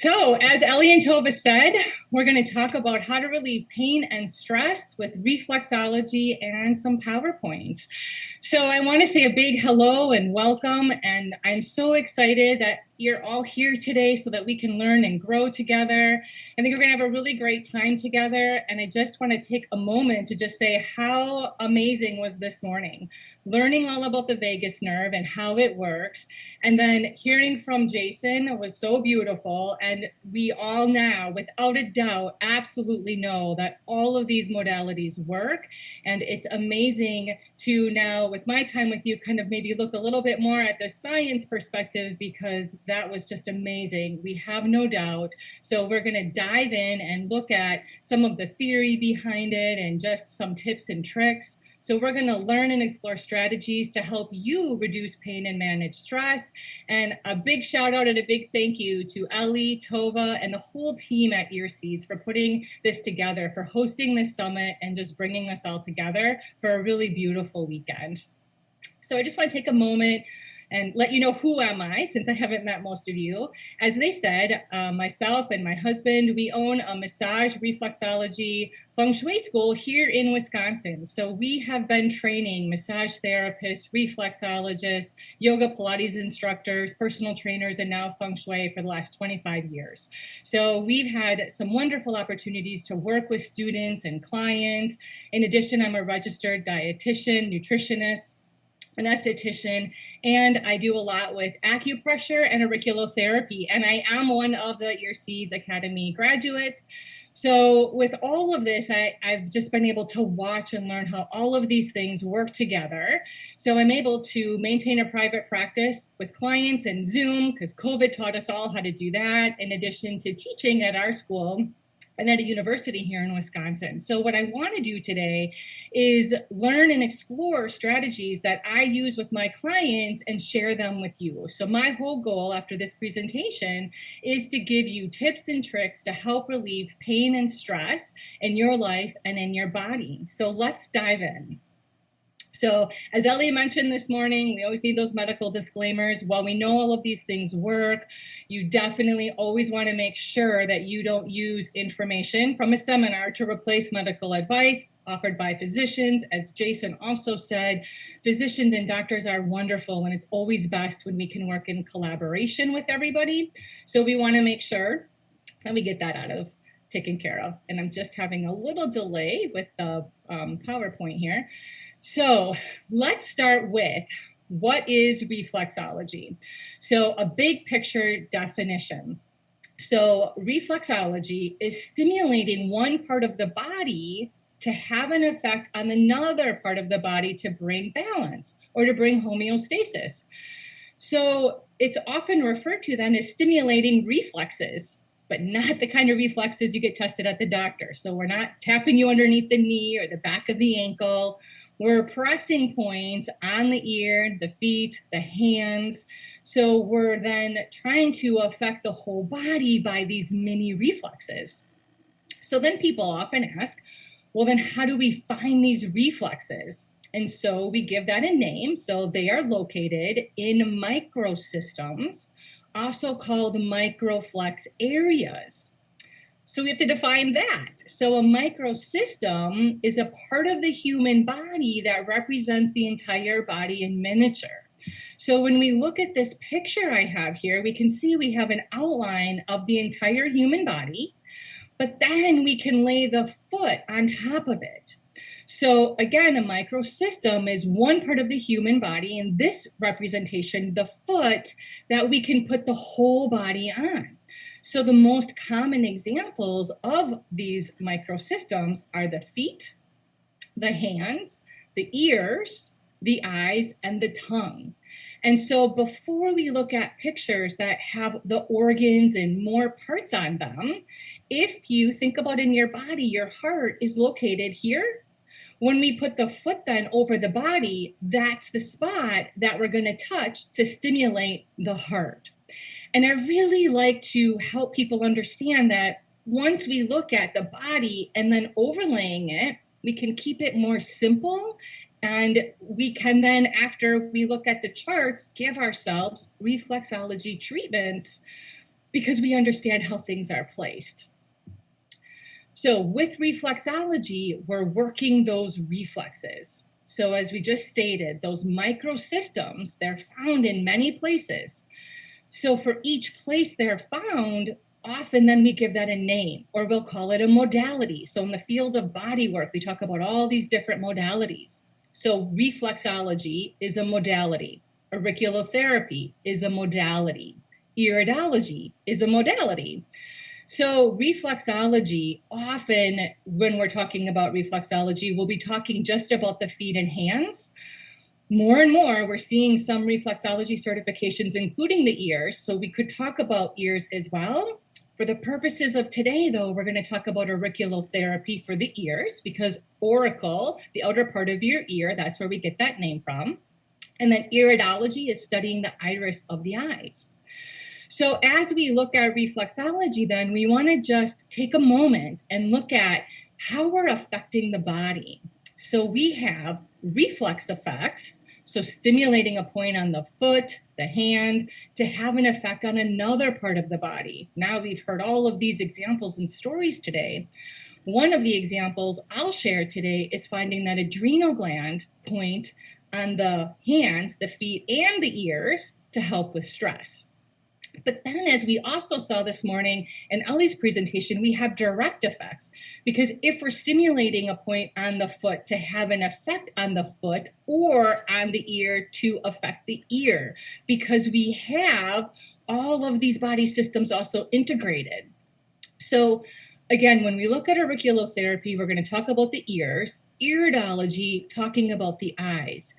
So, as Ellie and Tova said, we're going to talk about how to relieve pain and stress with reflexology and some PowerPoints. So, I want to say a big hello and welcome, and I'm so excited that you're all here today so that we can learn and grow together. I think we're going to have a really great time together, and I just want to take a moment to just say how amazing was this morning, learning all about the vagus nerve and how it works, and then hearing from Jason was so beautiful. And we all now, without a doubt, absolutely know that all of these modalities work. And it's amazing to now, with my time with you, kind of maybe look a little bit more at the science perspective, because that was just amazing. We have no doubt. So we're going to dive in and look at some of the theory behind it and just some tips and tricks. So we're going to learn and explore strategies to help you reduce pain and manage stress. And a big shout out and a big thank you to Ellie, Tova, and the whole team at Earseeds for putting this together, for hosting this summit and just bringing us all together for a really beautiful weekend. So I just want to take a moment and let you know who am I, since I haven't met most of you. As they said, myself and my husband, we own a massage reflexology feng shui school here in Wisconsin. So we have been training massage therapists, reflexologists, yoga Pilates instructors, personal trainers, and now feng shui for the last 25 years. So we've had some wonderful opportunities to work with students and clients. In addition, I'm a registered dietitian, nutritionist, an esthetician, and I do a lot with acupressure and auriculotherapy, and I am one of the Earseeds Academy graduates. So with all of this, I've just been able to watch and learn how all of these things work together. So I'm able to maintain a private practice with clients and Zoom, because COVID taught us all how to do that, in addition to teaching at our school and at a university here in Wisconsin. So what I want to do today is learn and explore strategies that I use with my clients and share them with you. So my whole goal after this presentation is to give you tips and tricks to help relieve pain and stress in your life and in your body. So let's dive in. So as Ellie mentioned this morning, we always need those medical disclaimers. While we know all of these things work, you definitely always want to make sure that you don't use information from a seminar to replace medical advice offered by physicians. As Jason also said, physicians and doctors are wonderful, and it's always best when we can work in collaboration with everybody. So we want to make sure that we get that taken care of. And I'm just having a little delay with the PowerPoint here. So let's start with, what is reflexology? So a big picture definition. So reflexology is stimulating one part of the body to have an effect on another part of the body to bring balance or to bring homeostasis. So it's often referred to then as stimulating reflexes, but not the kind of reflexes you get tested at the doctor. So we're not tapping you underneath the knee or the back of the ankle. We're pressing points on the ear, the feet, the hands. So we're then trying to affect the whole body by these mini reflexes. So then people often ask, well, then how do we find these reflexes? And so we give that a name. So they are located in microsystems, also called microflex areas. So we have to define that. So a microsystem is a part of the human body that represents the entire body in miniature. So when we look at this picture I have here, we can see we have an outline of the entire human body, but then we can lay the foot on top of it. So again, a microsystem is one part of the human body, in this representation, the foot, that we can put the whole body on. So the most common examples of these microsystems are the feet, the hands, the ears, the eyes, and the tongue. And so before we look at pictures that have the organs and more parts on them, if you think about in your body, your heart is located here. When we put the foot then over the body, that's the spot that we're going to touch to stimulate the heart. And I really like to help people understand that once we look at the body and then overlaying it, we can keep it more simple. And we can then, after we look at the charts, give ourselves reflexology treatments because we understand how things are placed. So with reflexology, we're working those reflexes. So as we just stated, those microsystems, they're found in many places. So for each place they're found, often then we give that a name, or we'll call it a modality. So in the field of body work, we talk about all these different modalities. So reflexology is a modality. Auriculotherapy is a modality. Iridology is a modality. So reflexology, often when we're talking about reflexology, we'll be talking just about the feet and hands. More and more, we're seeing some reflexology certifications, including the ears. So we could talk about ears as well. For the purposes of today, though, we're going to talk about auriculotherapy for the ears, because auricle, the outer part of your ear, that's where we get that name from. And then iridology is studying the iris of the eyes. So as we look at reflexology, then we want to just take a moment and look at how we're affecting the body. So we have reflex effects, so stimulating a point on the foot, the hand, to have an effect on another part of the body. Now we've heard all of these examples and stories today. One of the examples I'll share today is finding that adrenal gland point on the hands, the feet, and the ears to help with stress. But then, as we also saw this morning in Ellie's presentation, we have direct effects, because if we're stimulating a point on the foot to have an effect on the foot, or on the ear to affect the ear, because we have all of these body systems also integrated. So again, when we look at auriculotherapy, we're going to talk about the ears, iridology, talking about the eyes.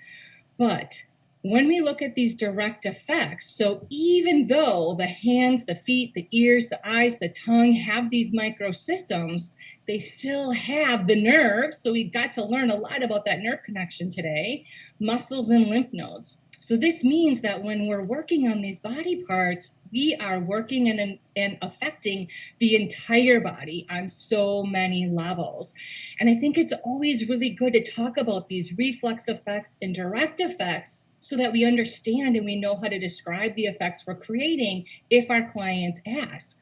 But when we look at these direct effects, so even though the hands, the feet, the ears, the eyes, the tongue have these microsystems, they still have the nerves. So we've got to learn a lot about that nerve connection today, muscles and lymph nodes. So this means that when we're working on these body parts, we are working and affecting the entire body on so many levels. And I think it's always really good to talk about these reflex effects and direct effects, so that we understand and we know how to describe the effects we're creating if our clients ask.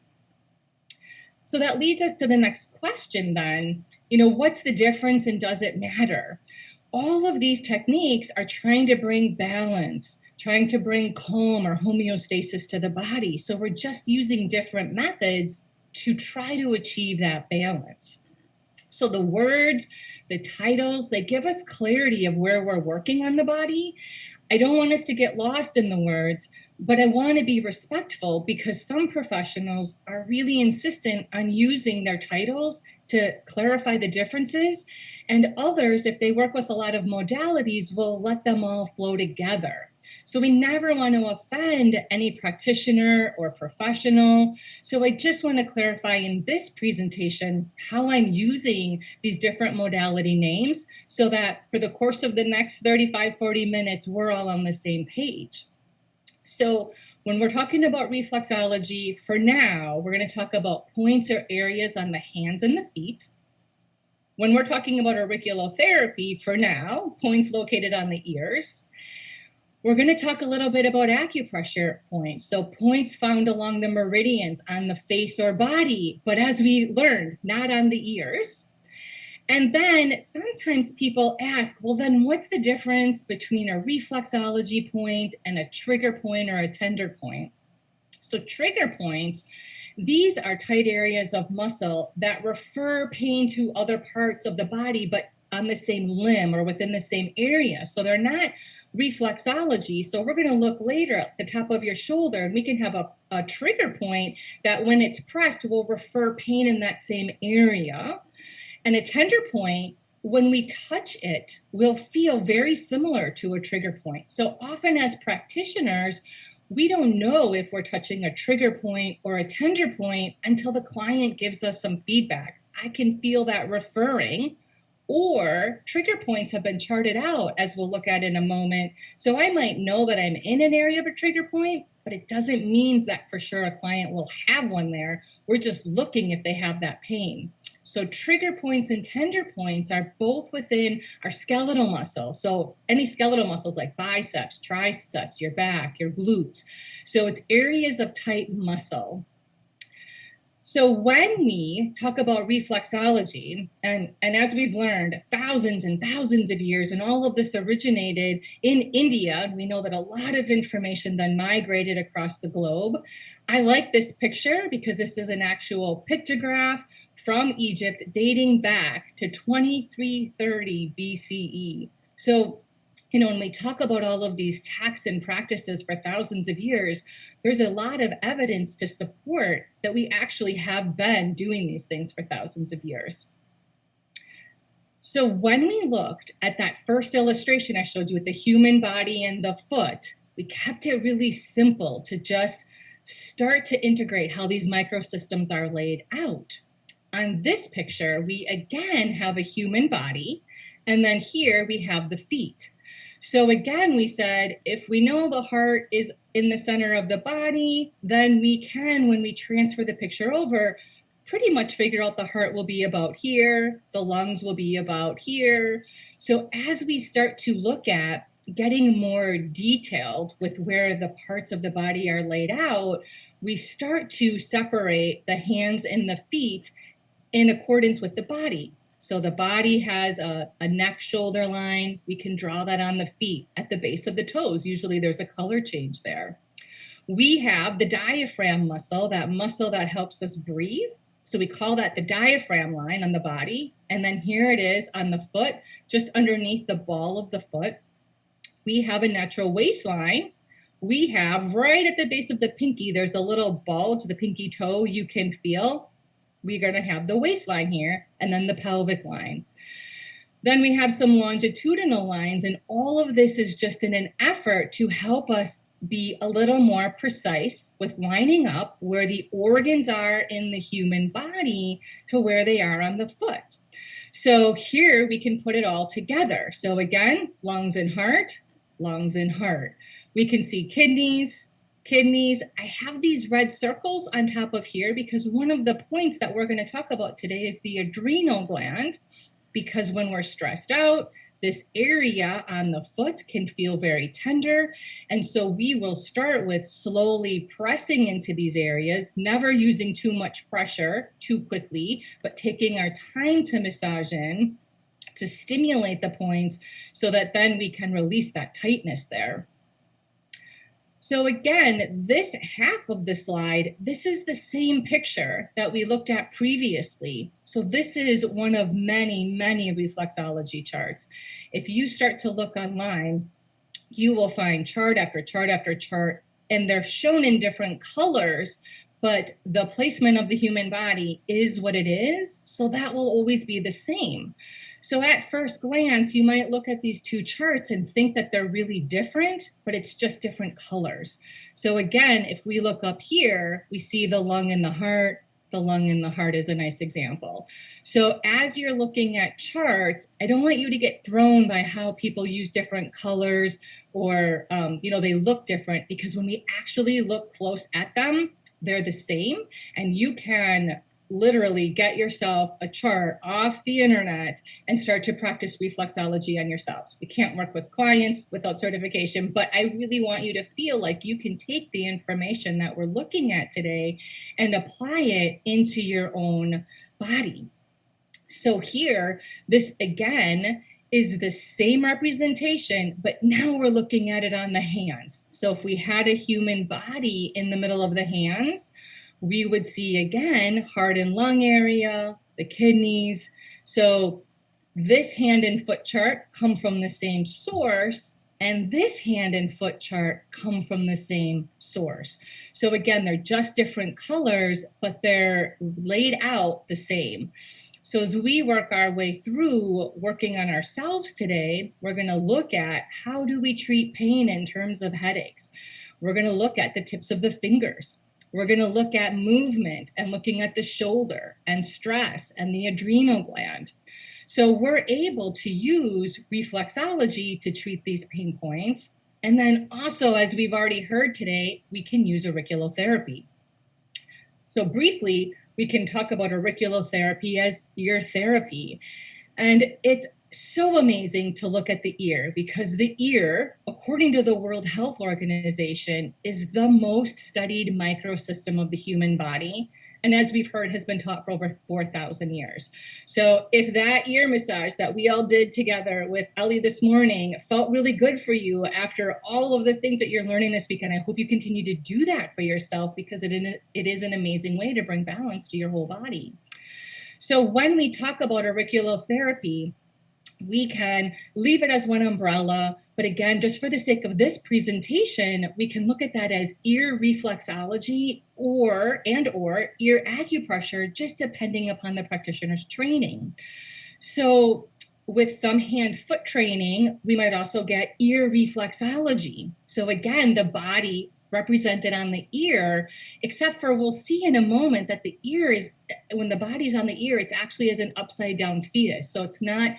So that leads us to the next question then, what's the difference and does it matter? All of these techniques are trying to bring balance, trying to bring calm or homeostasis to the body. So we're just using different methods to try to achieve that balance. So the words, the titles, they give us clarity of where we're working on the body. I don't want us to get lost in the words, but I want to be respectful, because some professionals are really insistent on using their titles to clarify the differences, and others, if they work with a lot of modalities, will let them all flow together. So we never want to offend any practitioner or professional. So I just want to clarify in this presentation how I'm using these different modality names, so that for the course of the next 35, 40 minutes, we're all on the same page. So when we're talking about reflexology, for now, we're going to talk about points or areas on the hands and the feet. When we're talking about auriculotherapy, for now, points located on the ears. We're going to talk a little bit about acupressure points. So points found along the meridians on the face or body, but as we learned, not on the ears. And then sometimes people ask, well, then what's the difference between a reflexology point and a trigger point or a tender point? So trigger points, these are tight areas of muscle that refer pain to other parts of the body, but on the same limb or within the same area. So they're not reflexology. So we're going to look later at the top of your shoulder, and we can have a trigger point that when it's pressed will refer pain in that same area. And a tender point, when we touch it, will feel very similar to a trigger point. So often as practitioners, we don't know if we're touching a trigger point or a tender point until the client gives us some feedback. I can feel that referring, or trigger points have been charted out, as we'll look at in a moment. So I might know that I'm in an area of a trigger point, but it doesn't mean that for sure a client will have one there. We're just looking if they have that pain. So trigger points and tender points are both within our skeletal muscle. So any skeletal muscles like biceps, triceps, your back, your glutes. So it's areas of tight muscle. So when we talk about reflexology, and as we've learned, thousands and thousands of years, and all of this originated in India, we know that a lot of information then migrated across the globe. I like this picture because this is an actual pictograph from Egypt dating back to 2330 BCE. So when we talk about all of these texts and practices for thousands of years, there's a lot of evidence to support that we actually have been doing these things for thousands of years. So when we looked at that first illustration I showed you with the human body and the foot, we kept it really simple to just start to integrate how these microsystems are laid out. On this picture, we again have a human body, and then here we have the feet. So again, we said, if we know the heart is in the center of the body, then we can, when we transfer the picture over, pretty much figure out the heart will be about here, the lungs will be about here. So as we start to look at getting more detailed with where the parts of the body are laid out, we start to separate the hands and the feet in accordance with the body. So the body has a neck-shoulder line. We can draw that on the feet at the base of the toes. Usually there's a color change there. We have the diaphragm muscle, that muscle that helps us breathe. So we call that the diaphragm line on the body. And then here it is on the foot, just underneath the ball of the foot. We have a natural waistline. We have right at the base of the pinky, there's a little bulge, the pinky toe you can feel. We're going to have the waistline here, and then the pelvic line. Then we have some longitudinal lines, and all of this is just in an effort to help us be a little more precise with lining up where the organs are in the human body to where they are on the foot. So here we can put it all together. So again, lungs and heart, lungs and heart. We can see kidneys. I have these red circles on top of here because one of the points that we're going to talk about today is the adrenal gland, because when we're stressed out, this area on the foot can feel very tender. And so we will start with slowly pressing into these areas, never using too much pressure too quickly, but taking our time to massage in to stimulate the points so that then we can release that tightness there. So again, this half of the slide, this is the same picture that we looked at previously. So this is one of many, many reflexology charts. If you start to look online, you will find chart after chart after chart, and they're shown in different colors, but the placement of the human body is what it is. So that will always be the same. So at first glance, you might look at these two charts and think that they're really different, but it's just different colors. So again, if we look up here, we see the lung and the heart. The lung and the heart is a nice example. So as you're looking at charts, I don't want you to get thrown by how people use different colors or, they look different, because when we actually look close at them, they're the same. And you can literally get yourself a chart off the internet and start to practice reflexology on yourselves. We can't work with clients without certification, but I really want you to feel like you can take the information that we're looking at today and apply it into your own body. So here, this again is the same representation, but now we're looking at it on the hands. So if we had a human body in the middle of the hands, we would see again heart and lung area, the kidneys. So this hand and foot chart come from the same source, and this hand and foot chart come from the same source. So again, they're just different colors, but they're laid out the same. So as we work our way through working on ourselves today, we're going to look at how do we treat pain in terms of headaches. We're going to look at the tips of the fingers. We're going to look at movement and looking at the shoulder and stress and the adrenal gland. So we're able to use reflexology to treat these pain points. And then also, as we've already heard today, we can use auriculotherapy. So briefly, we can talk about auriculotherapy as ear therapy. And it's so amazing to look at the ear, because the ear, according to the World Health Organization, is the most studied microsystem of the human body. and as we've heard, has been taught for over 4,000 years. So if that ear massage that we all did together with Ellie this morning felt really good for you after all of the things that you're learning this weekend, I hope you continue to do that for yourself, because it is an amazing way to bring balance to your whole body. So when we talk about auriculotherapy, we can leave it as one umbrella, but again, just for the sake of this presentation, we can look at that as ear reflexology or ear acupressure, just depending upon the practitioner's training. So with some hand-foot training, we might also get ear reflexology. So again, the body represented on the ear, except for we'll see in a moment that the ear is, when the body's on the ear, it's actually as an upside down fetus. So it's not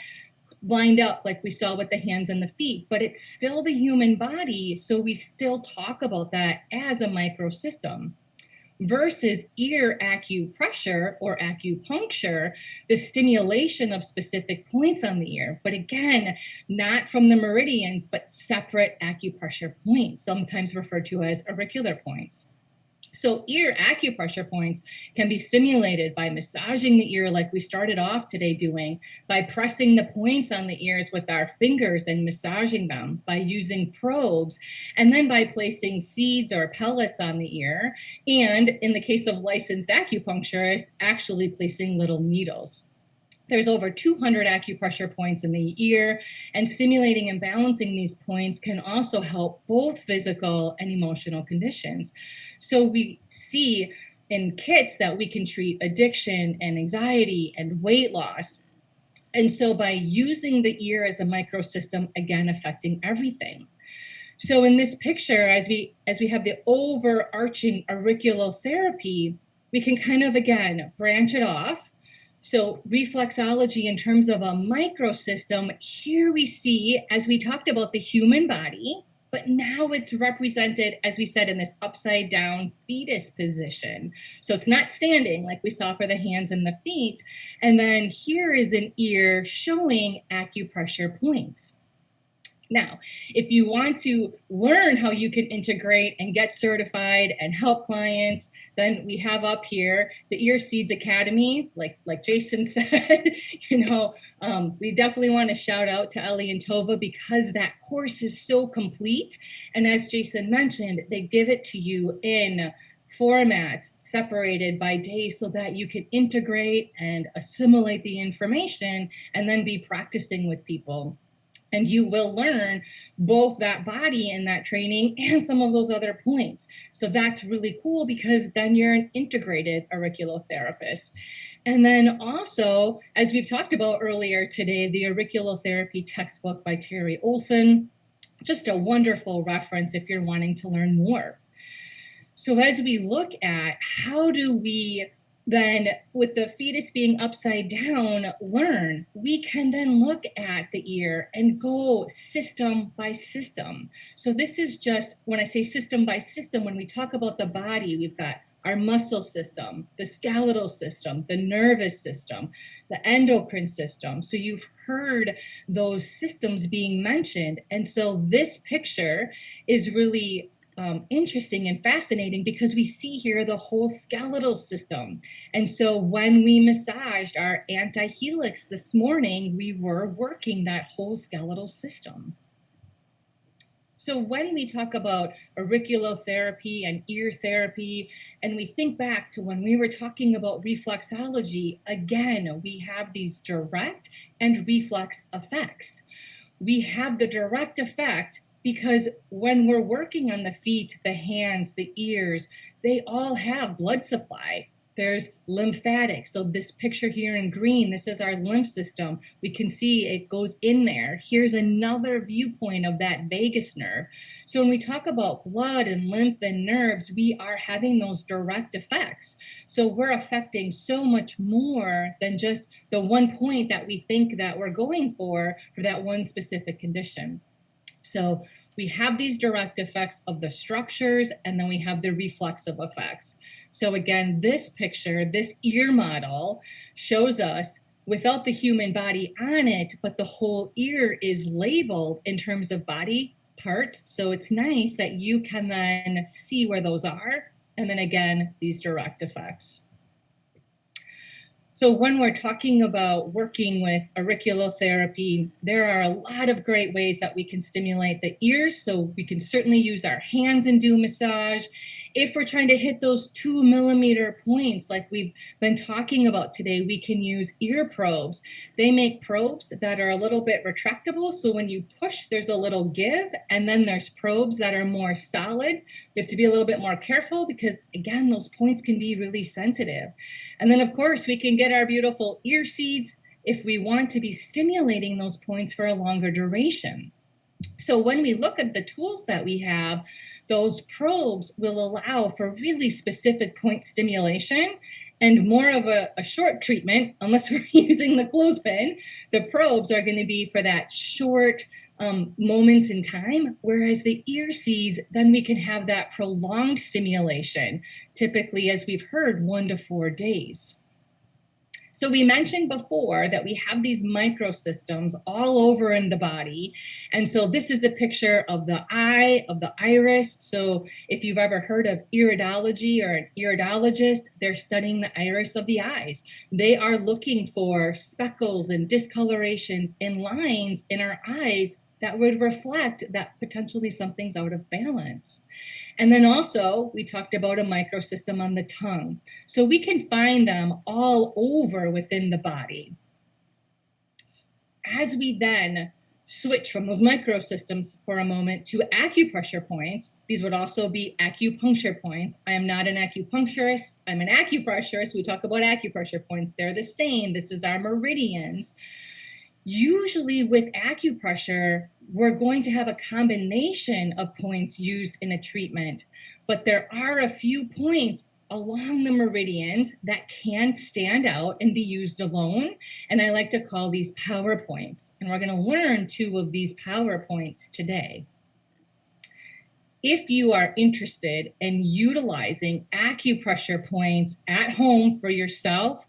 lined up like we saw with the hands and the feet, but it's still the human body. So we still talk about that as a microsystem. Versus ear acupressure or acupuncture, the stimulation of specific points on the ear, but again, not from the meridians, but separate acupressure points, sometimes referred to as auricular points. So ear acupressure points can be stimulated by massaging the ear like we started off today doing, by pressing the points on the ears with our fingers and massaging them, by using probes, and then by placing seeds or pellets on the ear, and in the case of licensed acupuncturists, actually placing little needles. There's over 200 acupressure points in the ear, and stimulating and balancing these points can also help both physical and emotional conditions. So we see in kits that we can treat addiction and anxiety and weight loss. And so by using the ear as a microsystem, again, affecting everything. So in this picture, as we have the overarching auriculotherapy, we can kind of, again, branch it off. So reflexology in terms of a microsystem, here we see, as we talked about, the human body, but now it's represented, as we said, in this upside down fetus position. So it's not standing like we saw for the hands and the feet. And then here is an ear showing acupressure points. Now, if you want to learn how you can integrate and get certified and help clients, then we have up here the Ear Seeds Academy, like Jason said. We definitely want to shout out to Ellie and Tova, because that course is so complete. And as Jason mentioned, they give it to you in formats separated by day so that you can integrate and assimilate the information and then be practicing with people. And you will learn both that body in that training and some of those other points. So that's really cool, because then you're an integrated auriculotherapist. And then also, as we've talked about earlier today, the Auriculotherapy textbook by Terry Olson, just a wonderful reference if you're wanting to learn more. So as we look at how do we then, with the fetus being upside down, learn, we can then look at the ear and go system by system. So this is just, when I say system by system, when we talk about the body, we've got our muscle system, the skeletal system, the nervous system, the endocrine system. So you've heard those systems being mentioned. And so this picture is really interesting and fascinating, because we see here the whole skeletal system. And so when we massaged our anti-helix this morning, we were working that whole skeletal system. So when we talk about auriculotherapy and ear therapy, and we think back to when we were talking about reflexology, again, we have these direct and reflex effects. We have the direct effect because when we're working on the feet, the hands, the ears, they all have blood supply. There's lymphatic. So this picture here in green, this is our lymph system. We can see it goes in there. Here's another viewpoint of that vagus nerve. So when we talk about blood and lymph and nerves, we are having those direct effects. So we're affecting so much more than just the one point that we think that we're going for that one specific condition. So we have these direct effects of the structures, and then we have the reflexive effects. So again, this picture, this ear model shows us without the human body on it, but the whole ear is labeled in terms of body parts. So it's nice that you can then see where those are. And then again, these direct effects. So when we're talking about working with auriculotherapy, there are a lot of great ways that we can stimulate the ears. So we can certainly use our hands and do massage. If we're trying to hit those 2 millimeter points, like we've been talking about today, we can use ear probes. They make probes that are a little bit retractable. So when you push, there's a little give. And then there's probes that are more solid. You have to be a little bit more careful because, again, those points can be really sensitive. And then, of course, we can get our beautiful ear seeds if we want to be stimulating those points for a longer duration. So when we look at the tools that we have, those probes will allow for really specific point stimulation and more of a short treatment, unless we're using the clothespin. The probes are going to be for that short moments in time, whereas the ear seeds, then we can have that prolonged stimulation, typically, as we've heard, 1 to 4 days. So we mentioned before that we have these microsystems all over in the body. And so this is a picture of the eye, of the iris. So if you've ever heard of iridology or an iridologist, they're studying the iris of the eyes. They are looking for speckles and discolorations and lines in our eyes that would reflect that potentially something's out of balance. And then also, we talked about a microsystem on the tongue. So we can find them all over within the body. As we then switch from those microsystems for a moment to acupressure points, these would also be acupuncture points. I am not an acupuncturist, I'm an acupressurist. We talk about acupressure points, they're the same. This is our meridians. Usually with acupressure, we're going to have a combination of points used in a treatment, but there are a few points along the meridians that can stand out and be used alone, and I like to call these power points, and we're going to learn 2 of these power points today. If you are interested in utilizing acupressure points at home for yourself,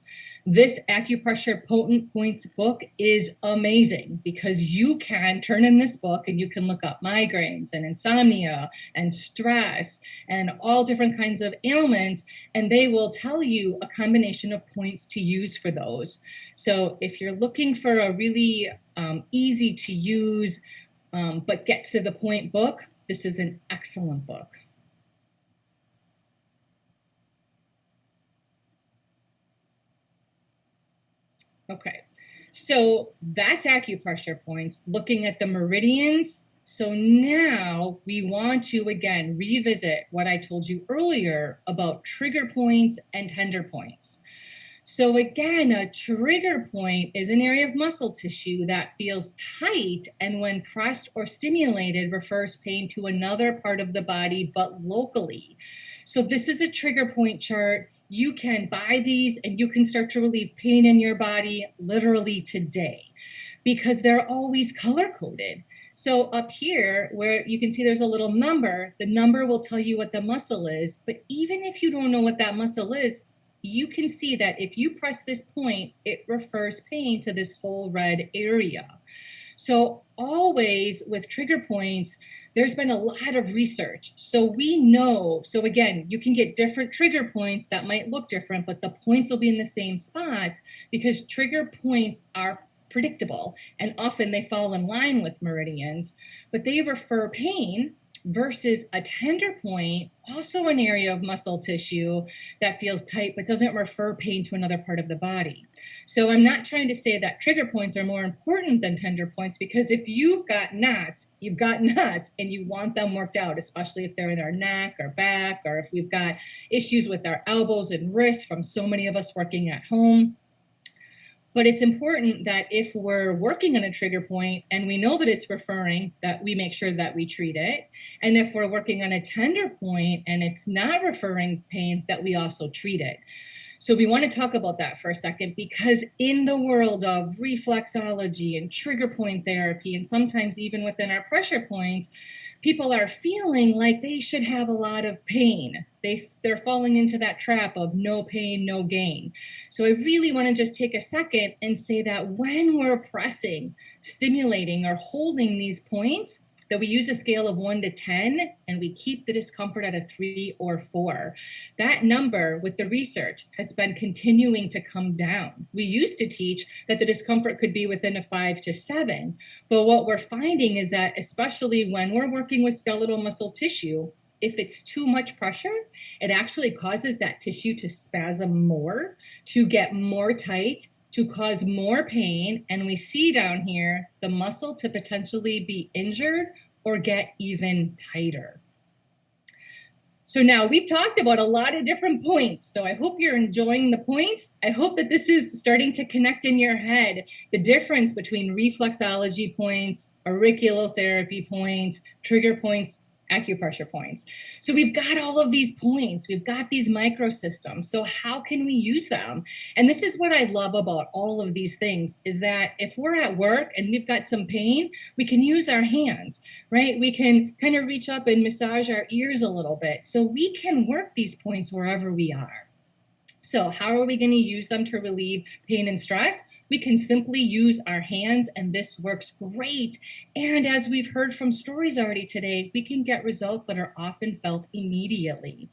this Acupressure Potent Points book is amazing because you can turn in this book and you can look up migraines and insomnia and stress and all different kinds of ailments, and they will tell you a combination of points to use for those. So if you're looking for a really easy to use but get to the point book, this is an excellent book. Okay, so that's acupressure points, looking at the meridians. So now we want to, again, revisit what I told you earlier about trigger points and tender points. So again, a trigger point is an area of muscle tissue that feels tight and when pressed or stimulated refers pain to another part of the body, but locally. So this is a trigger point chart. You can buy these and you can start to relieve pain in your body literally today because they're always color-coded. So up here where you can see there's a little number, the number will tell you what the muscle is. But even if you don't know what that muscle is, you can see that if you press this point, it refers pain to this whole red area. So always with trigger points, there's been a lot of research. So we know, so again, you can get different trigger points that might look different, but the points will be in the same spots because trigger points are predictable and often they fall in line with meridians, but they refer pain versus a tender point, also an area of muscle tissue that feels tight but doesn't refer pain to another part of the body. So I'm not trying to say that trigger points are more important than tender points because if you've got knots, you've got knots and you want them worked out, especially if they're in our neck or back or if we've got issues with our elbows and wrists from so many of us working at home. But it's important that if we're working on a trigger point and we know that it's referring, that we make sure that we treat it. And if we're working on a tender point and it's not referring pain, that we also treat it. So we want to talk about that for a second because in the world of reflexology and trigger point therapy, and sometimes even within our pressure points, people are feeling like they should have a lot of pain. They're falling into that trap of no pain, no gain. So I really want to just take a second and say that when we're pressing, stimulating, or holding these points, that we use a scale of 1 to 10 and we keep the discomfort at a 3 or 4. That number with the research has been continuing to come down. We used to teach that the discomfort could be within a 5 to 7, but what we're finding is that especially when we're working with skeletal muscle tissue, if it's too much pressure, it actually causes that tissue to spasm more, to get more tight, to cause more pain. And we see down here the muscle to potentially be injured or get even tighter. So now we've talked about a lot of different points. So I hope you're enjoying the points. I hope that this is starting to connect in your head, the difference between reflexology points, auriculotherapy points, trigger points, acupressure points. So we've got all of these points. We've got these microsystems. So how can we use them? And this is what I love about all of these things is that if we're at work and we've got some pain, we can use our hands, right? We can kind of reach up and massage our ears a little bit. So we can work these points wherever we are. So how are we going to use them to relieve pain and stress? We can simply use our hands, and this works great. And as we've heard from stories already today, we can get results that are often felt immediately.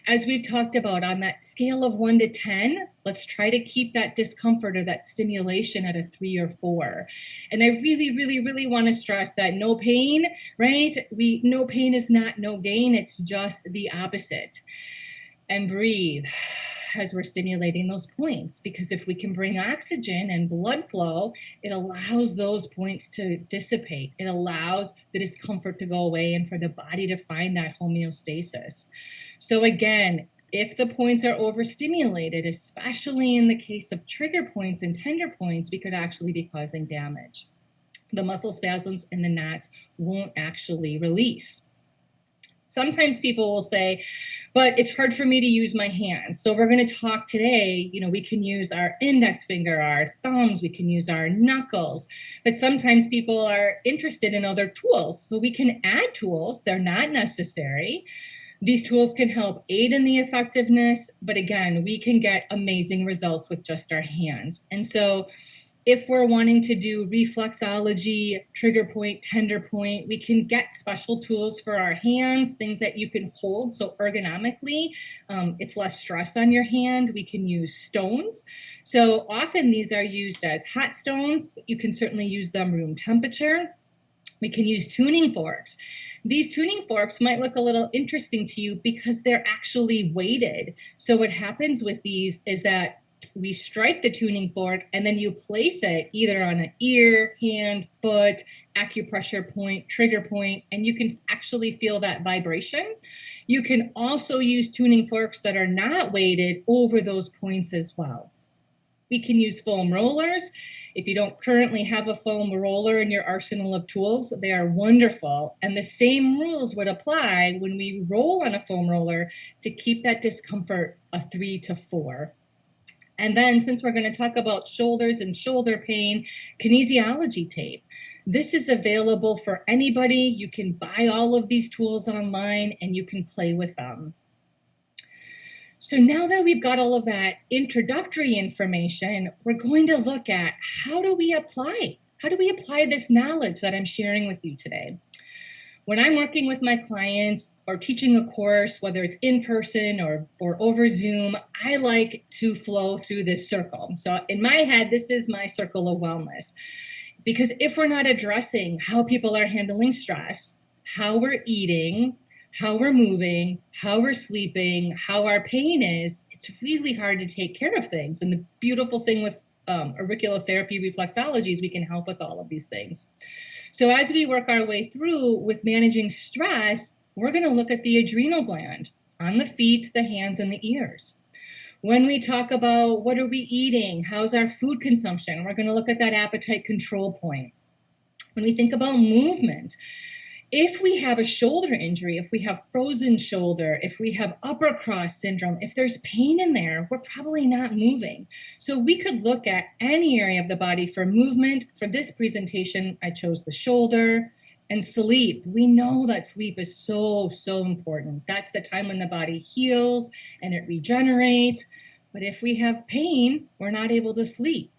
As we've talked about on that scale of 1 to 10, let's try to keep that discomfort or that stimulation at a 3 or 4. And I really, really, really want to stress that no pain, right? No pain is not no gain. It's just the opposite. And breathe as we're stimulating those points, because if we can bring oxygen and blood flow, it allows those points to dissipate. It allows the discomfort to go away and for the body to find that homeostasis. So again, if the points are overstimulated, especially in the case of trigger points and tender points, we could actually be causing damage. The muscle spasms and the knots won't actually release. Sometimes people will say, but it's hard for me to use my hands. So we're going to talk today, we can use our index finger, our thumbs, we can use our knuckles. But sometimes people are interested in other tools. So we can add tools. They're not necessary. These tools can help aid in the effectiveness. But again, we can get amazing results with just our hands. And so if we're wanting to do reflexology, trigger point, tender point, we can get special tools for our hands, things that you can hold. So ergonomically, it's less stress on your hand. We can use stones. So often these are used as hot stones, but you can certainly use them room temperature. We can use tuning forks. These tuning forks might look a little interesting to you because they're actually weighted. So what happens with these is that we strike the tuning fork and then you place it either on an ear, hand, foot, acupressure point, trigger point, and you can actually feel that vibration. You can also use tuning forks that are not weighted over those points as well. We can use foam rollers. If you don't currently have a foam roller in your arsenal of tools, they are wonderful. And the same rules would apply when we roll on a foam roller to keep that discomfort a 3 to 4. And then since we're going to talk about shoulders and shoulder pain, kinesiology tape. This is available for anybody. You can buy all of these tools online and you can play with them. So now that we've got all of that introductory information, we're going to look at how do we apply this knowledge that I'm sharing with you today. When I'm working with my clients or teaching a course, whether it's in person or over Zoom, I like to flow through this circle. So in my head, this is my circle of wellness. Because if we're not addressing how people are handling stress, how we're eating, how we're moving, how we're sleeping, how our pain is, it's really hard to take care of things. And the beautiful thing with auriculotherapy reflexology is we can help with all of these things. So as we work our way through with managing stress, we're going to look at the adrenal gland on the feet, the hands, and the ears. When we talk about what are we eating, how's our food consumption, we're going to look at that appetite control point. When we think about movement, if we have a shoulder injury, if we have frozen shoulder, if we have upper cross syndrome, if there's pain in there, we're probably not moving. So we could look at any area of the body for movement. For this presentation, I chose the shoulder. And sleep. We know that sleep is so, so important. That's the time when the body heals and it regenerates. But if we have pain, we're not able to sleep.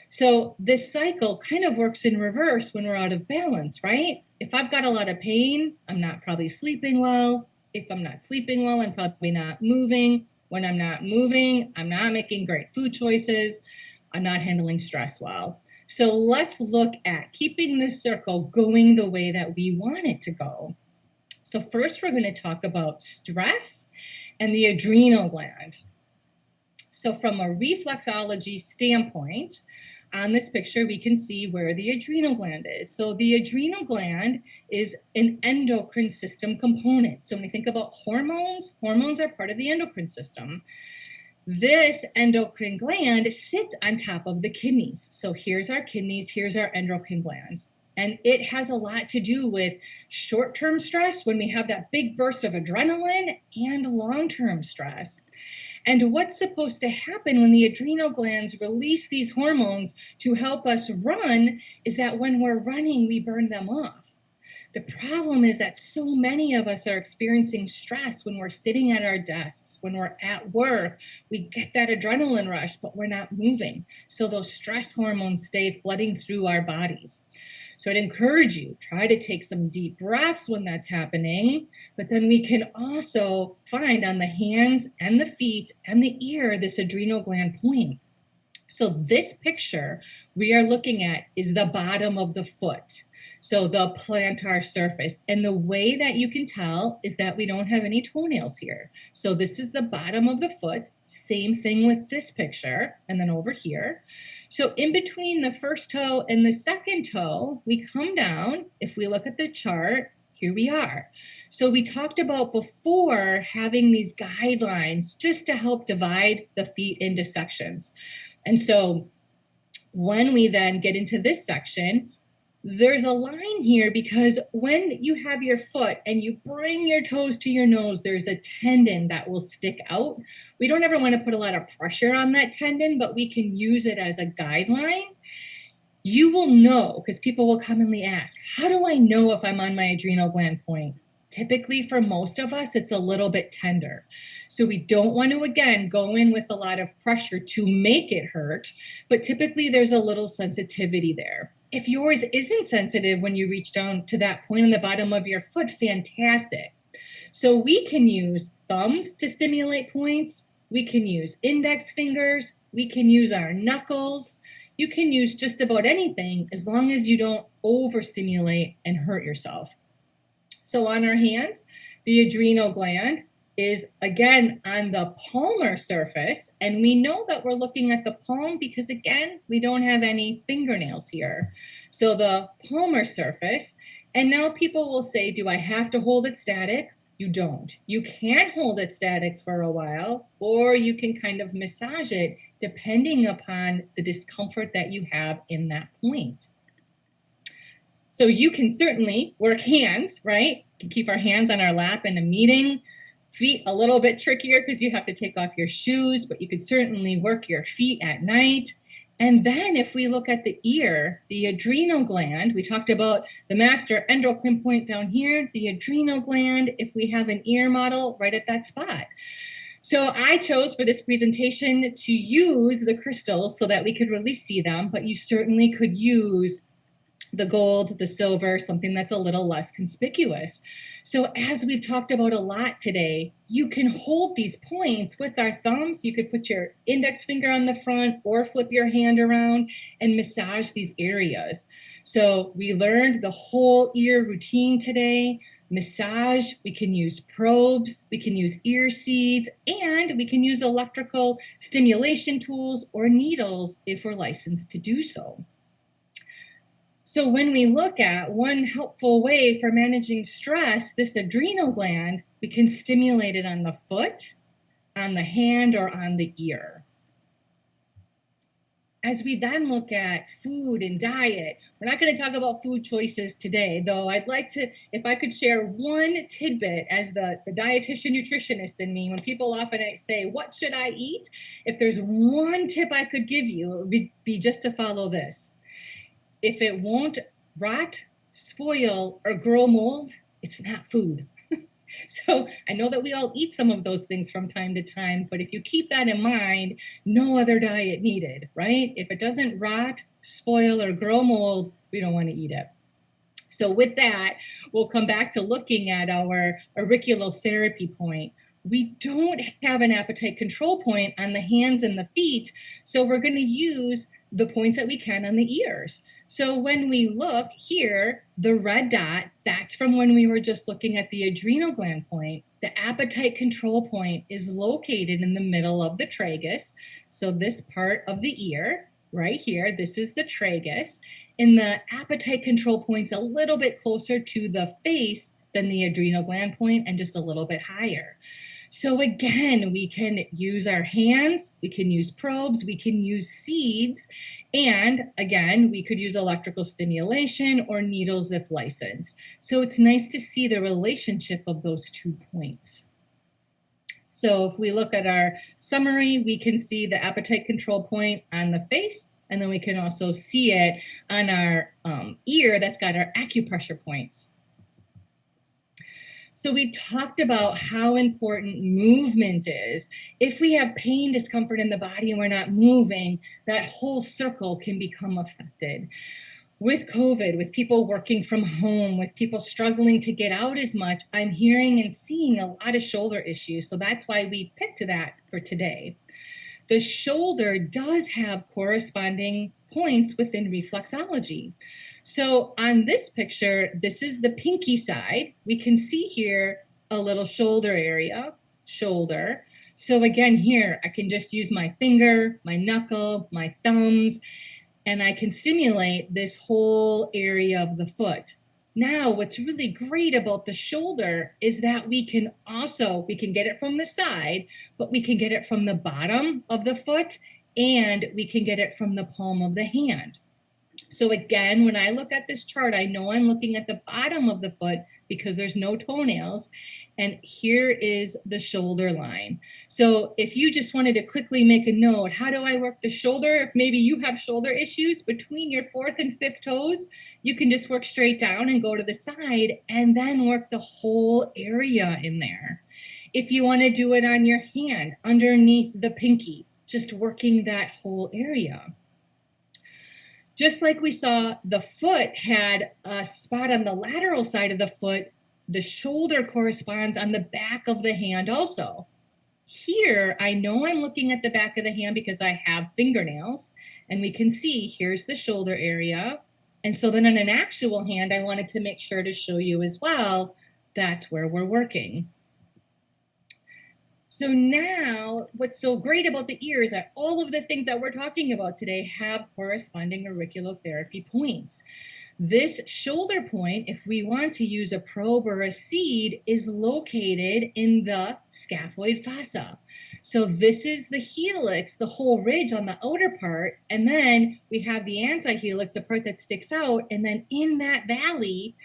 So this cycle kind of works in reverse when we're out of balance, right? If I've got a lot of pain, I'm not probably sleeping well. If I'm not sleeping well, I'm probably not moving. When I'm not moving, I'm not making great food choices. I'm not handling stress well. So let's look at keeping this circle going the way that we want it to go. So first, we're going to talk about stress and the adrenal gland. So from a reflexology standpoint, on this picture, we can see where the adrenal gland is. So the adrenal gland is an endocrine system component. So when we think about hormones, hormones are part of the endocrine system. This endocrine gland sits on top of the kidneys. So here's our kidneys, here's our endocrine glands. And it has a lot to do with short-term stress when we have that big burst of adrenaline and long-term stress. And what's supposed to happen when the adrenal glands release these hormones to help us run is that when we're running, we burn them off. The problem is that so many of us are experiencing stress when we're sitting at our desks, when we're at work. We get that adrenaline rush, but we're not moving. So those stress hormones stay flooding through our bodies. So I'd encourage you, try to take some deep breaths when that's happening, but then we can also find on the hands and the feet and the ear this adrenal gland point. So this picture we are looking at is the bottom of the foot, so the plantar surface. And the way that you can tell is that we don't have any toenails here. So this is the bottom of the foot, same thing with this picture, and then over here. So in between the first toe and the second toe, we come down. If we look at the chart, here we are. So we talked about before having these guidelines just to help divide the feet into sections. And so when we then get into this section, there's a line here because when you have your foot and you bring your toes to your nose, there's a tendon that will stick out. We don't ever want to put a lot of pressure on that tendon, but we can use it as a guideline. You will know, because people will commonly ask, how do I know if I'm on my adrenal gland point? Typically, for most of us, it's a little bit tender. So we don't want to, again, go in with a lot of pressure to make it hurt, but typically there's a little sensitivity there. If yours isn't sensitive when you reach down to that point on the bottom of your foot, fantastic. So we can use thumbs to stimulate points. We can use index fingers. We can use our knuckles. You can use just about anything as long as you don't overstimulate and hurt yourself. So on our hands, the adrenal gland is again on the palmar surface. And we know that we're looking at the palm because again, we don't have any fingernails here. So the palmar surface, and now people will say, do I have to hold it static? You don't. You can hold it static for a while, or you can kind of massage it depending upon the discomfort that you have in that point. So you can certainly work hands, right? You can keep our hands on our lap in a meeting. Feet a little bit trickier because you have to take off your shoes, but you could certainly work your feet at night. And then if we look at the ear, the adrenal gland, we talked about the master endocrine point down here, the adrenal gland, if we have an ear model right at that spot. So I chose for this presentation to use the crystals so that we could really see them, but you certainly could use the gold, the silver, something that's a little less conspicuous. So as we've talked about a lot today, you can hold these points with our thumbs. You could put your index finger on the front or flip your hand around and massage these areas. So we learned the whole ear routine today. Massage, we can use probes, we can use ear seeds, and we can use electrical stimulation tools or needles if we're licensed to do so. So when we look at one helpful way for managing stress, this adrenal gland, we can stimulate it on the foot, on the hand, or on the ear. As we then look at food and diet, we're not going to talk about food choices today, though I'd like to, if I could share one tidbit as the dietitian nutritionist in me, when people often say, what should I eat? If there's one tip I could give you, it would be just to follow this. If it won't rot, spoil, or grow mold, it's not food. So I know that we all eat some of those things from time to time, but if you keep that in mind, no other diet needed, right? If it doesn't rot, spoil, or grow mold, we don't want to eat it. So with that, we'll come back to looking at our auriculotherapy point. We don't have an appetite control point on the hands and the feet, so we're going to use the points that we can on the ears. So when we look here, the red dot, that's from when we were just looking at the adrenal gland point. The appetite control point is located in the middle of the tragus. So this part of the ear, right here, this is the tragus. And the appetite control point's a little bit closer to the face than the adrenal gland point and just a little bit higher. So again, we can use our hands, we can use probes, we can use seeds, and again, we could use electrical stimulation or needles if licensed. So it's nice to see the relationship of those 2 points. So if we look at our summary, we can see the appetite control point on the face, and then we can also see it on our ear that's got our acupressure points. So we talked about how important movement is. If we have pain, discomfort in the body and we're not moving, that whole circle can become affected. With COVID, with people working from home, with people struggling to get out as much, I'm hearing and seeing a lot of shoulder issues. So that's why we picked that for today. The shoulder does have corresponding points within reflexology. So on this picture, this is the pinky side. We can see here a little shoulder area, shoulder. So again, here, I can just use my finger, my knuckle, my thumbs, and I can stimulate this whole area of the foot. Now, what's really great about the shoulder is that we can get it from the side, but we can get it from the bottom of the foot, and we can get it from the palm of the hand. So again, when I look at this chart, I know I'm looking at the bottom of the foot because there's no toenails. And here is the shoulder line. So if you just wanted to quickly make a note, how do I work the shoulder? If maybe you have shoulder issues between your 4th and 5th toes, you can just work straight down and go to the side and then work the whole area in there. If you want to do it on your hand, underneath the pinky, just working that whole area. Just like we saw, the foot had a spot on the lateral side of the foot, the shoulder corresponds on the back of the hand also. Here, I know I'm looking at the back of the hand because I have fingernails, and we can see here's the shoulder area. And so then on an actual hand, I wanted to make sure to show you as well, that's where we're working. So now what's so great about the ear is that all of the things that we're talking about today have corresponding auriculotherapy points. This shoulder point, if we want to use a probe or a seed, is located in the scaphoid fossa. So this is the helix, the whole ridge on the outer part, and then we have the antihelix, the part that sticks out, and then in that valley,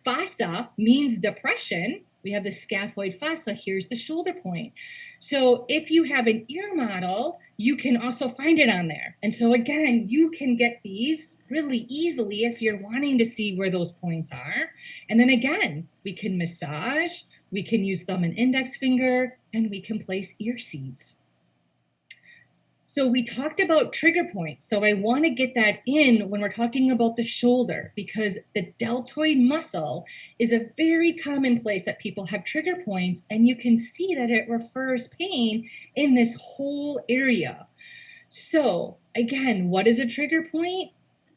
fossa means depression. We have the scaphoid fossa. Here's the shoulder point. So if you have an ear model, you can also find it on there. And so again, you can get these really easily if you're wanting to see where those points are. And then again, we can massage, we can use thumb and index finger, and we can place ear seeds. So we talked about trigger points. So I want to get that in when we're talking about the shoulder, because the deltoid muscle is a very common place that people have trigger points, and you can see that it refers pain in this whole area. So again, what is a trigger point?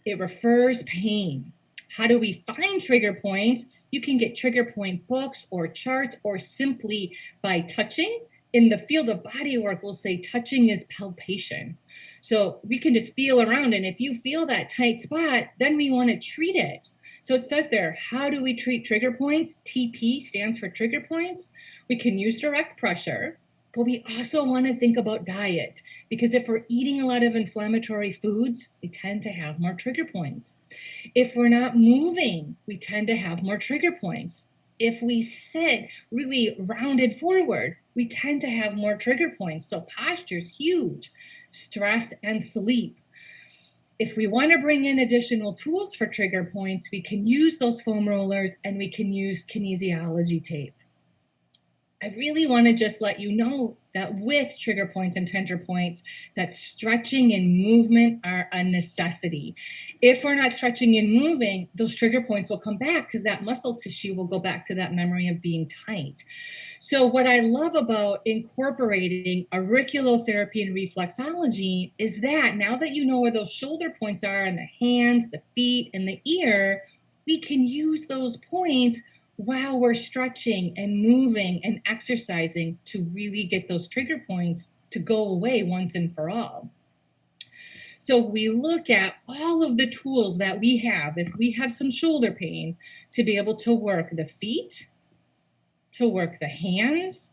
It refers pain. How do we find trigger points? You can get trigger point books or charts, or simply by touching. In the field of body work, we'll say touching is palpation. So we can just feel around, and if you feel that tight spot, then we want to treat it. So it says there, how do we treat trigger points? TP stands for trigger points. We can use direct pressure, but we also want to think about diet, because if we're eating a lot of inflammatory foods, we tend to have more trigger points. If we're not moving, we tend to have more trigger points. If we sit really rounded forward, we tend to have more trigger points. So posture's huge. Stress and sleep. If we want to bring in additional tools for trigger points, we can use those foam rollers, and we can use kinesiology tape. I really want to just let you know that with trigger points and tender points, that stretching and movement are a necessity. If we're not stretching and moving, those trigger points will come back because that muscle tissue will go back to that memory of being tight. So what I love about incorporating auriculotherapy and reflexology is that now that you know where those shoulder points are in the hands, the feet, and the ear, we can use those points while we're stretching and moving and exercising to really get those trigger points to go away once and for all. So we look at all of the tools that we have, if we have some shoulder pain, to be able to work the feet, to work the hands,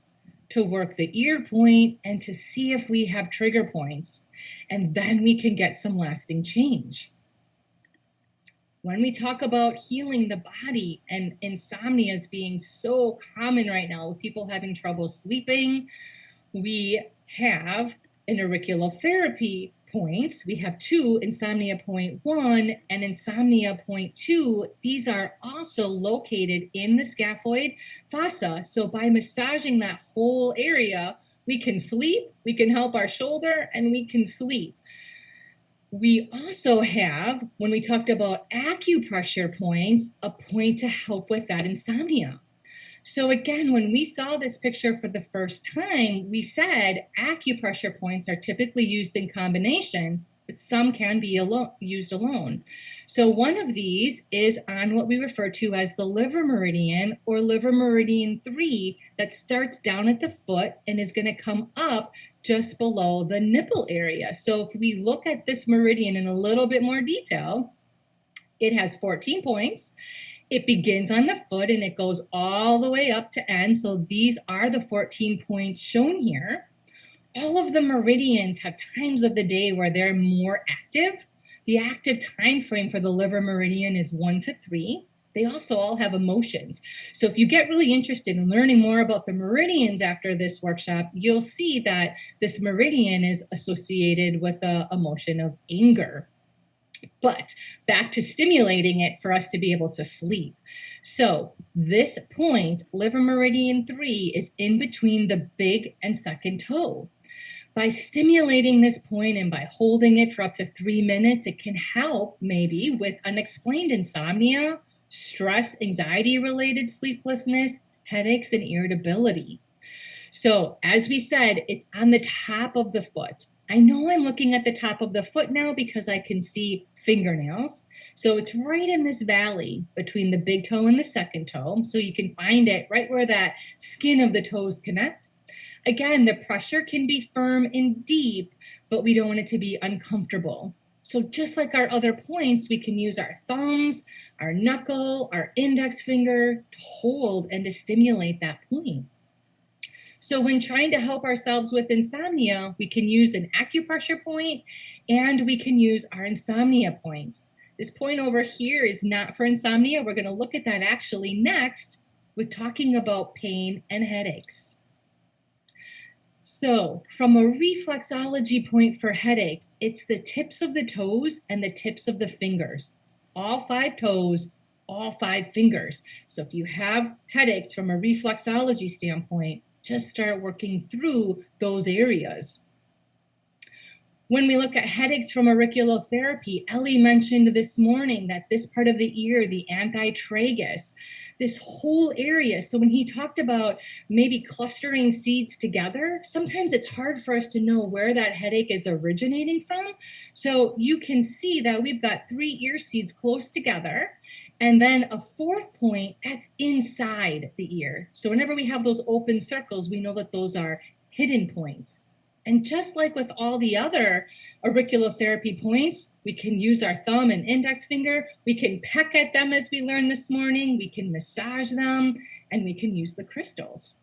to work the ear point, and to see if we have trigger points. And then we can get some lasting change. When we talk about healing the body and insomnia as being so common right now with people having trouble sleeping, we have an auriculotherapy points. We have two, insomnia point 1 and insomnia point 2. These are also located in the scaphoid fossa. So by massaging that whole area, we can sleep, we can help our shoulder, and we can sleep. We also have, when we talked about acupressure points, a point to help with that insomnia. So again, when we saw this picture for the first time, we said acupressure points are typically used in combination, but some can be used alone. So one of these is on what we refer to as the liver meridian or liver meridian 3 that starts down at the foot and is going to come up just below the nipple area. So if we look at this meridian in a little bit more detail, it has 14 points. It begins on the foot and it goes all the way up to end. So these are the 14 points shown here. All of the meridians have times of the day where they're more active. The active time frame for the liver meridian is 1 to 3. They also all have emotions. So if you get really interested in learning more about the meridians after this workshop, you'll see that this meridian is associated with an emotion of anger. But back to stimulating it for us to be able to sleep. So this point, liver meridian 3, is in between the big and second toe. By stimulating this point and by holding it for up to 3 minutes, it can help maybe with unexplained insomnia, stress, anxiety-related sleeplessness, headaches, and irritability. So as we said, it's on the top of the foot. I know I'm looking at the top of the foot now because I can see fingernails. So it's right in this valley between the big toe and the second toe. So you can find it right where that skin of the toes connect. Again, the pressure can be firm and deep, but we don't want it to be uncomfortable. So just like our other points, we can use our thumbs, our knuckle, our index finger to hold and to stimulate that point. So when trying to help ourselves with insomnia, we can use an acupressure point and we can use our insomnia points. This point over here is not for insomnia. We're going to look at that actually next with talking about pain and headaches. So from a reflexology point for headaches, it's the tips of the toes and the tips of the fingers. All 5 toes, all 5 fingers. So if you have headaches from a reflexology standpoint, just start working through those areas. When we look at headaches from auriculotherapy, Ellie mentioned this morning that this part of the ear, the antitragus, this whole area. So when he talked about maybe clustering seeds together, sometimes it's hard for us to know where that headache is originating from. So you can see that we've got 3 ear seeds close together. And then a 4th point that's inside the ear. So whenever we have those open circles, we know that those are hidden points. And just like with all the other auriculotherapy points, we can use our thumb and index finger. We can peck at them as we learned this morning. We can massage them, and we can use the crystals.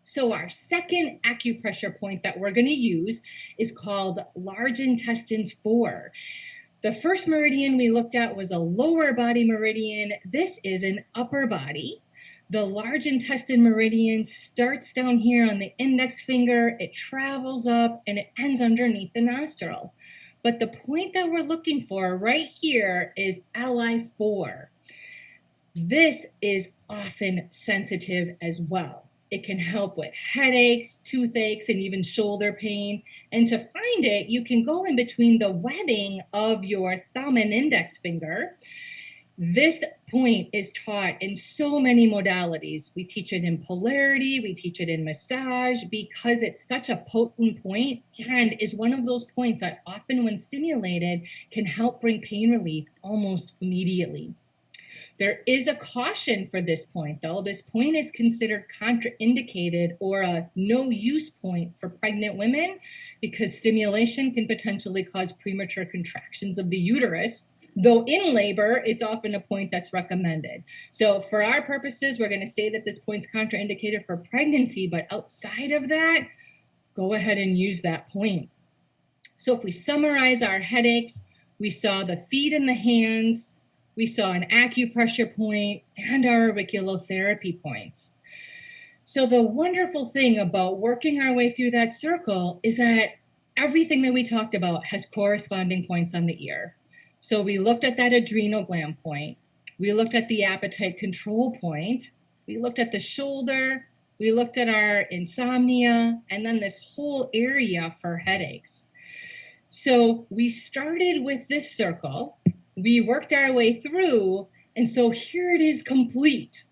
So our second acupressure point that we're going to use is called large intestines 4. The first meridian we looked at was a lower body meridian. This is an upper body. The large intestine meridian starts down here on the index finger. It travels up and it ends underneath the nostril. But the point that we're looking for right here is LI4. This is often sensitive as well. It can help with headaches, toothaches, and even shoulder pain. And to find it, you can go in between the webbing of your thumb and index finger. This point is taught in so many modalities. We teach it in polarity, we teach it in massage, because it's such a potent point and is one of those points that often, when stimulated, can help bring pain relief almost immediately. There is a caution for this point, though. This point is considered contraindicated or a no-use point for pregnant women because stimulation can potentially cause premature contractions of the uterus. Though in labor, it's often a point that's recommended. So for our purposes, we're going to say that this point's contraindicated for pregnancy, but outside of that, go ahead and use that point. So if we summarize our headaches, we saw the feet and the hands, we saw an acupressure point, and our auriculotherapy points. So the wonderful thing about working our way through that circle is that everything that we talked about has corresponding points on the ear. So we looked at that adrenal gland point, we looked at the appetite control point, we looked at the shoulder, we looked at our insomnia, and then this whole area for headaches. So we started with this circle, we worked our way through, and so here it is complete.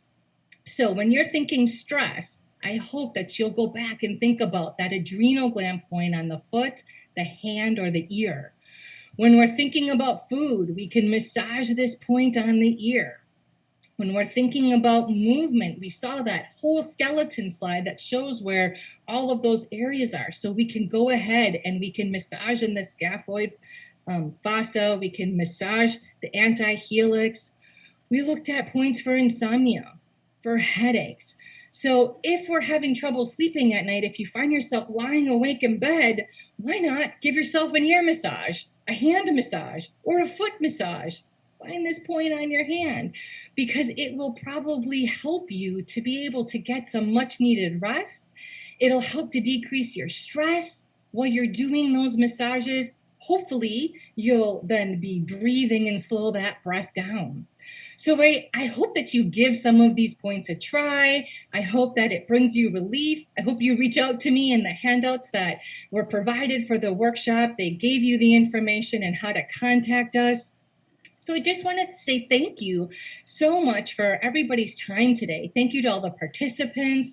So when you're thinking stress, I hope that you'll go back and think about that adrenal gland point on the foot, the hand, or the ear. When we're thinking about food, we can massage this point on the ear. When we're thinking about movement, we saw that whole skeleton slide that shows where all of those areas are. So we can go ahead and we can massage in the scaphoid fossa, we can massage the anti-helix. We looked at points for insomnia, for headaches. So if we're having trouble sleeping at night, if you find yourself lying awake in bed, why not give yourself an ear massage, a hand massage, or a foot massage? Find this point on your hand because it will probably help you to be able to get some much needed rest. It'll help to decrease your stress while you're doing those massages. Hopefully, you'll then be breathing and slow that breath down. So I hope that you give some of these points a try. I hope that it brings you relief. I hope you reach out to me in the handouts that were provided for the workshop. They gave you the information and how to contact us. So I just wanted to say thank you so much for everybody's time today. Thank you to all the participants.